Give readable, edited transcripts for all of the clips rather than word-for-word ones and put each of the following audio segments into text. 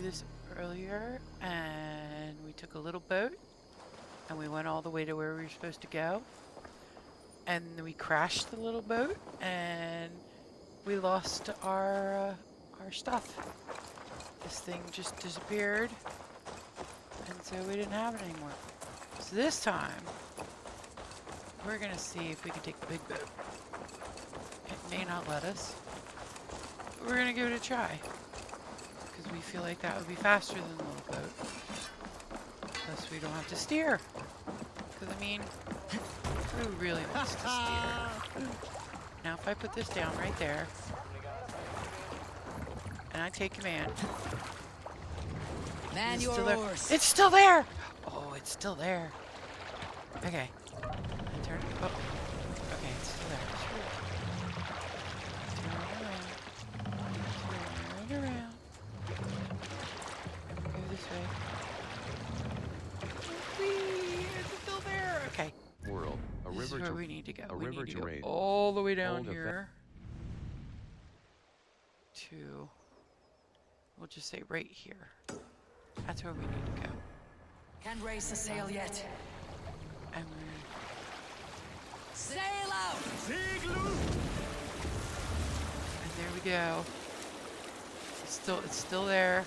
this earlier, and we took a little boat, and we went all the way to where we were supposed to go, and we crashed the little boat, and we lost our stuff. This thing just disappeared, and so we didn't have it anymore. So this time, we're gonna see if we can take the big boat. It may not let us, but we're gonna give it a try, because we feel like that would be faster than the little boat. Plus we don't have to steer. Because I mean, who really wants to steer? Now if I put this down right there, and I take command. Man your oars. It's still there! Oh, it's still there. Okay. I turn it. Oh. Okay, it's still there. Turn around. And we go this way. Whee! It's still there! Okay. World. A This is river where to we need to go. a We river need to terrain. go all the way down Hold a here to, we'll just say right here. That's where we need to go. Can't raise the sail yet. And Sail out! there we go. It's still there.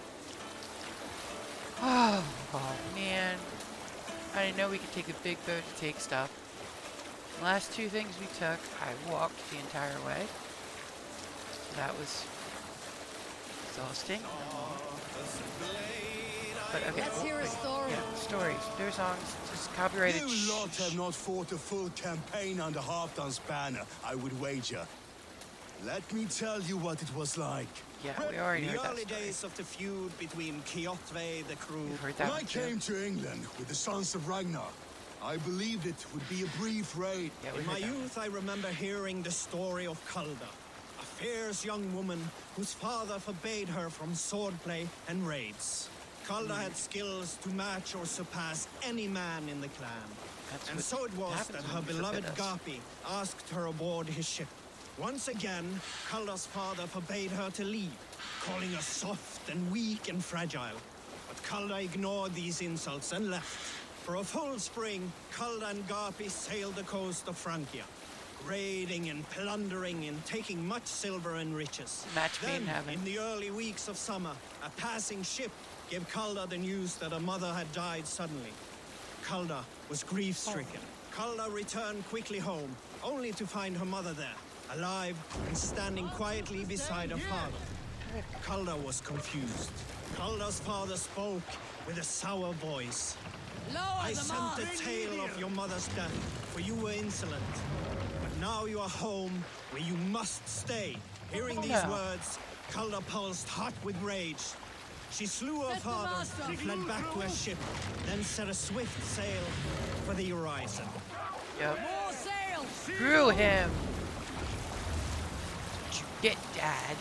Oh man. I didn't know we could take a big boat to take stuff. The last two things we took, I walked the entire way. So that was exhausting. But okay. Let's hear a story. Yeah, stories. No songs, just copyrighted. You lot have not fought a full campaign under Halfdan's banner, I would wager. Let me tell you what it was like. Yeah, we already The heard that early story. days of the feud between Kjotve, the crew, We've heard that When I one too. came to England with the Sons of Ragnar, I believed it would be a brief raid. Yeah, we In my heard that. youth, I remember hearing the story of Kalda, a fierce young woman whose father forbade her from swordplay and raids. Kalda had skills to match or surpass any man in the clan. That's And what so it was happens that when her we forbid beloved us. Gapi asked her aboard his ship. Once again, Kalda's father forbade her to leave, calling her soft and weak and fragile. But Kalda ignored these insults and left. For a full spring, Kalda and Gapi sailed the coast of Francia, raiding and plundering and taking much silver and riches. Match made in Then, heaven. in the early weeks of summer, a passing ship gave Kalda the news that her mother had died suddenly. Kalda was grief-stricken. Kalda returned quickly home, only to find her mother there, alive and standing quietly beside her father. Kalda was confused. Kalda's father spoke with a sour voice. Lower I the sent the mast! tale of your mother's death, for you were insolent. But now you are home, where you must stay. Hearing these no. words, Kalda pulsed hot with rage. She slew her Set the father mast up. and fled back to her ship, then set a swift sail for the horizon. Yep. More sail! Screw him. What you get, Dad?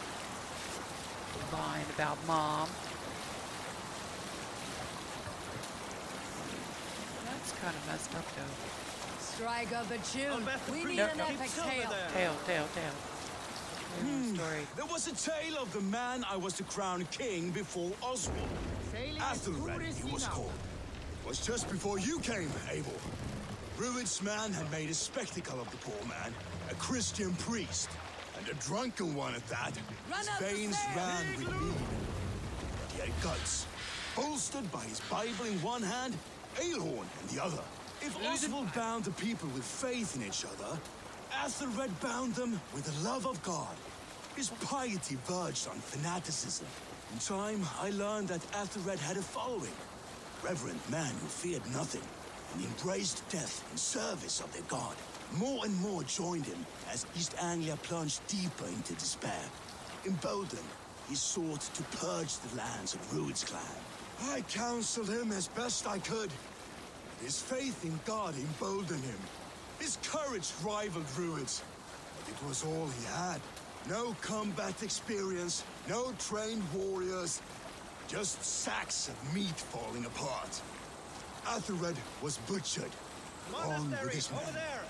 Lying about Mom. That's kind of messed up, though. Strike up a tune. Alberta We need Creek an keeps epic silver tale. there. Tail. Story. There was a tale of the man I was to crown king before Oswald. Athelred, he was called. It was just before you came, Abel. Rued's man had made a spectacle of the poor man, a Christian priest, and a drunken one at that. Run His up the veins stairs! ran with mead. He had guts, bolstered by his Bible in one hand, Aelhorn in the other. If Oswald bound the people with faith in each other, Athelred bound them with the love of God. His piety verged on fanaticism. In time, I learned that Athelred had a following. Reverent men who feared nothing and embraced death in service of their God. More and more joined him as East Anglia plunged deeper into despair. Emboldened, he sought to purge the lands of Rued's clan. I counseled him as best I could. His faith in God emboldened him. His courage rivaled Rued's. But it was all he had. No combat experience, no trained warriors, just sacks of meat falling apart. Athelred was butchered. On with Monastery, his over men. there!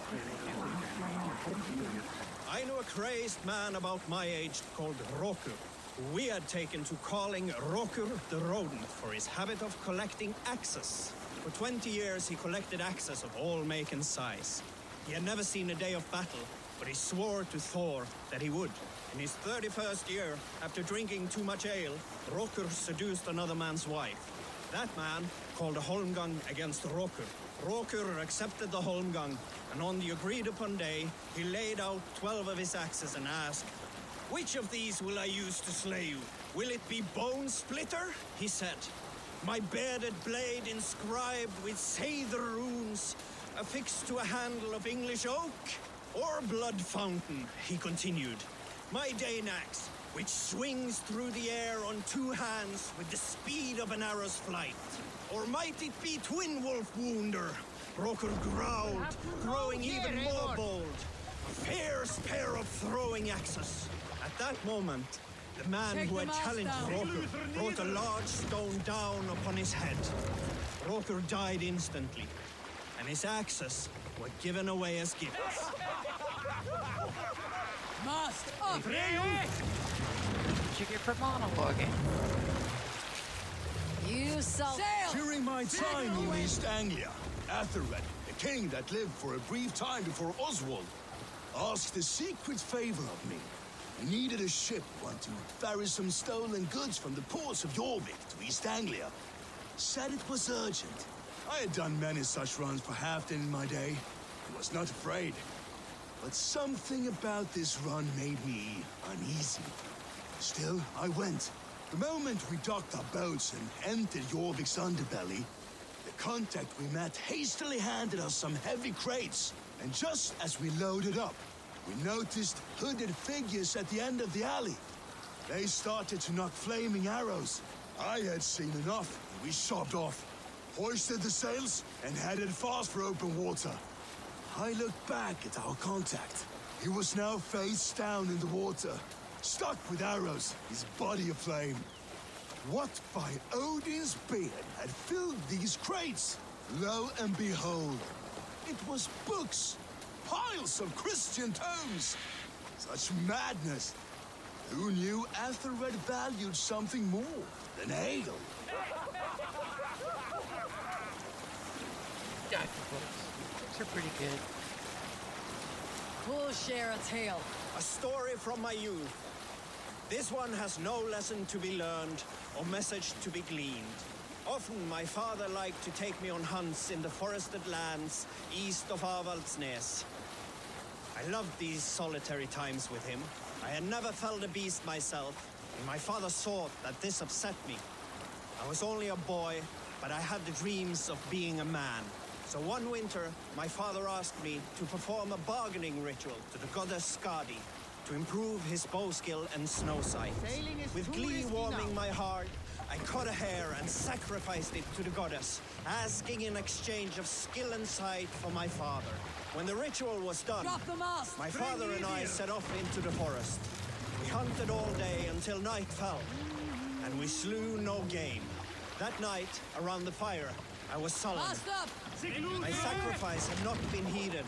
I knew a crazed man about my age called Roku. we had taken to calling Rokur the rodent for his habit of collecting axes. For 20 years he collected axes of all make and size. He had never seen a day of battle, but he swore to Thor that he would. In his 31st year, after drinking too much ale, Rokur seduced another man's wife. That man called a holmgang against Rokur. Rokur accepted the holmgang, and on the agreed-upon day, he laid out 12 of his axes and asked, "Which of these will I use to slay you? Will it be Bone Splitter?" he said. "My bearded blade inscribed with Seidr runes, affixed to a handle of English oak? Or Blood Fountain," he continued. "My Dane axe, which swings through the air on 2 hands with the speed of an arrow's flight. Or might it be Twin Wolf Wounder?" Rokur growled, growing even more bold. A fierce pair of throwing axes. At that moment, the man Take who had them off, challenged down. Rokur brought a large stone down upon his head. Rokur died instantly, and his axes were given away as gifts. Mast up! What'd you get for monologuing? You sail! During my time in East Anglia, Athelred, the king that lived for a brief time before Oswald, asked a secret favor of me. He needed a ship, one to ferry some stolen goods from the ports of Jorvik to East Anglia. Said it was urgent. I had done many such runs for Halfdan in my day, and was not afraid. But something about this run made me uneasy. Still, I went. The moment we docked our boats and entered Jorvik's underbelly, the contact we met hastily handed us some heavy crates. And just as we loaded up, we noticed hooded figures at the end of the alley. They started to knock flaming arrows. I had seen enough, and we shoved off, hoisted the sails, and headed fast for open water. I looked back at our contact. He was now face down in the water, stuck with arrows, his body aflame. What by Odin's beard had filled these crates? Lo and behold, it was books, piles of Christian tomes. Such madness. Who knew Athelred valued something more than ale? Yeah, I think books are pretty good. We'll share a tale. A story from my youth. This one has no lesson to be learned or message to be gleaned. Often my father liked to take me on hunts in the forested lands east of Avaldsnes. I loved these solitary times with him. I had never felled a beast myself, and my father thought that this upset me. I was only a boy, but I had the dreams of being a man. So one winter, my father asked me to perform a bargaining ritual to the goddess Skadi to improve his bow skill and snow sight. With glee warming my heart, I cut a hair and sacrificed it to the goddess, asking in exchange of skill and sight for my father. When the ritual was done, Drop the mast! my father and I set off into the forest. We hunted all day until night fell, and we slew no game. That night, around the fire, I was sullen. Mast up! My sacrifice had not been heeded,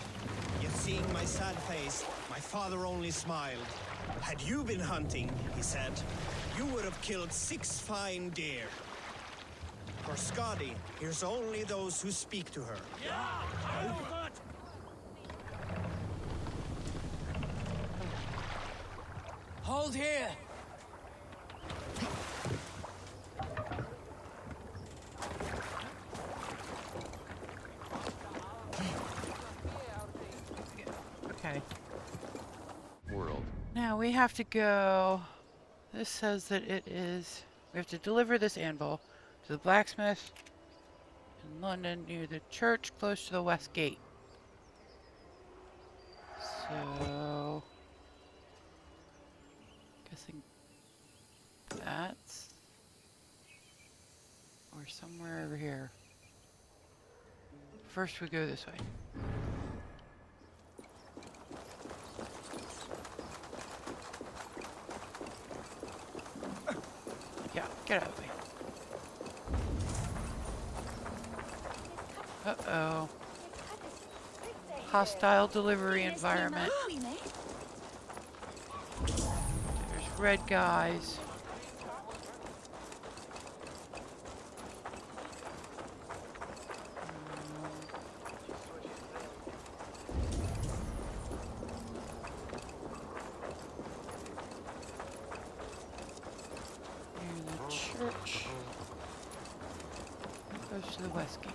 yet seeing my sad face, my father only smiled. "Had you been hunting," he said, "you would have killed 6 fine deer." For Skadi hears only those who speak to her. Hold here! Okay. World. Now we have to go. This says that it is. We have to deliver this anvil to the blacksmith in London near the church close to the west gate. So. Guessing that's. Or somewhere over here. First we go this way. Yeah, get out of the way. Uh-oh. Hostile delivery environment. There's red guys. to the west gate.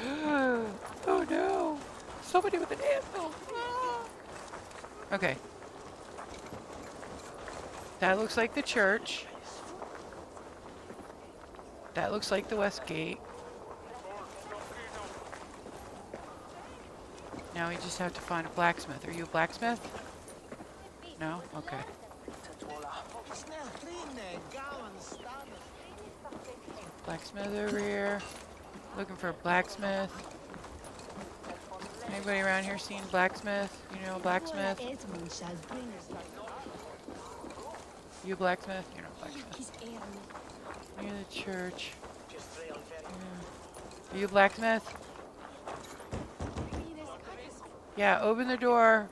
Alright. Oh no! Somebody with an anvil! Ah. Okay. That looks like the church. That looks like the west gate. Now we just have to find a blacksmith. Are you a blacksmith? No? Okay. Blacksmith over here. Looking for a blacksmith. Anybody around here seen a blacksmith? You know a blacksmith? You a blacksmith? You're not a blacksmith. Near the church. Yeah. Are you a blacksmith? Yeah, open the door.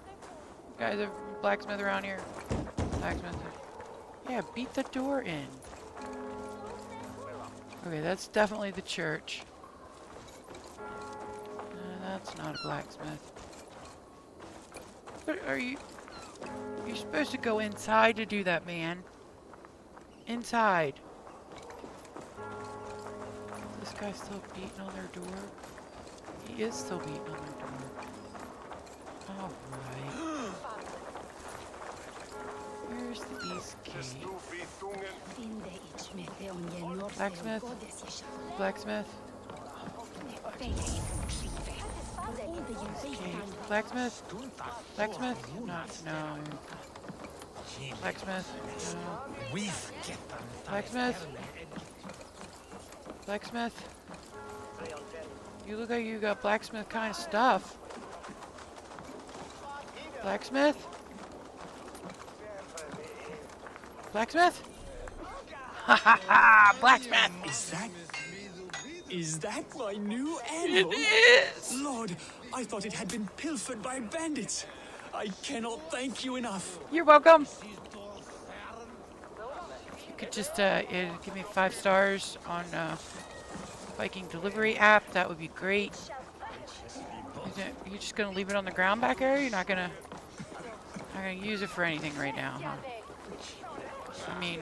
Guys, a blacksmith around here. Blacksmith. Yeah, beat the door in. Okay, that's definitely the church. That's not a blacksmith. But are you... You're supposed to go inside to do that, man. Inside. Is this guy still beating on their door? He is still beating on their door. Alright. Where's the east gate? Blacksmith? Blacksmith? Okay. Blacksmith? Blacksmith? No. Blacksmith? No. Blacksmith? Blacksmith? You look like you got blacksmith kind of stuff. Blacksmith? Blacksmith? Ha ha ha! Blacksmith! Is that my new anvil? It is! Lord, I thought it had been pilfered by bandits. I cannot thank you enough. You're welcome. If you could just give me 5 stars on Viking delivery app, that would be great. You're just gonna leave it on the ground back there? You're not gonna use it for anything right now, huh? I mean,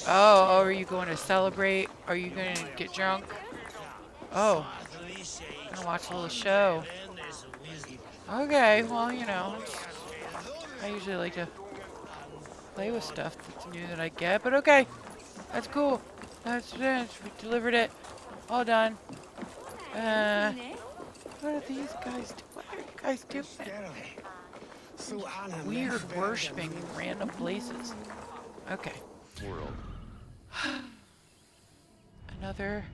oh, are you going to celebrate? Are you going to get drunk? Oh, gonna watch a little show. Okay, well, you know, I usually like to play with stuff that's new that I get, but okay, that's cool. That's it. We delivered it. All done. What are these guys doing? What are you guys doing? Weird worshipping in random places. Okay. World. Another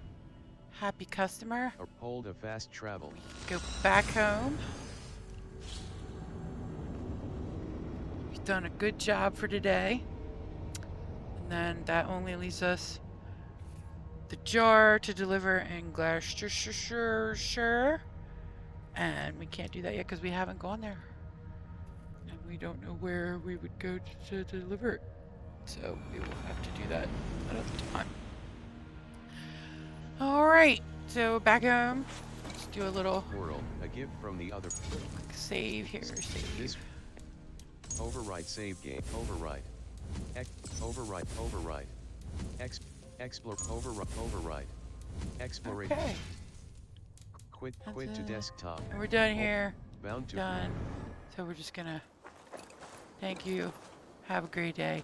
happy customer. Hold a fast travel. Go back home. We've done a good job for today. And then that only leaves us the jar to deliver in Gloucestershire. And we can't do that yet because we haven't gone there. And we don't know where we would go to deliver it. So we will have to do that another time. Alright, so back home. Let's do a little World. A gift from the other. save here. Save. This. Override save game. Override. Override. Override. Explore. Override. Exploration. Okay. Quit to desktop. And we're done here. Bound to. Done. So we're just gonna thank you. Have a great day.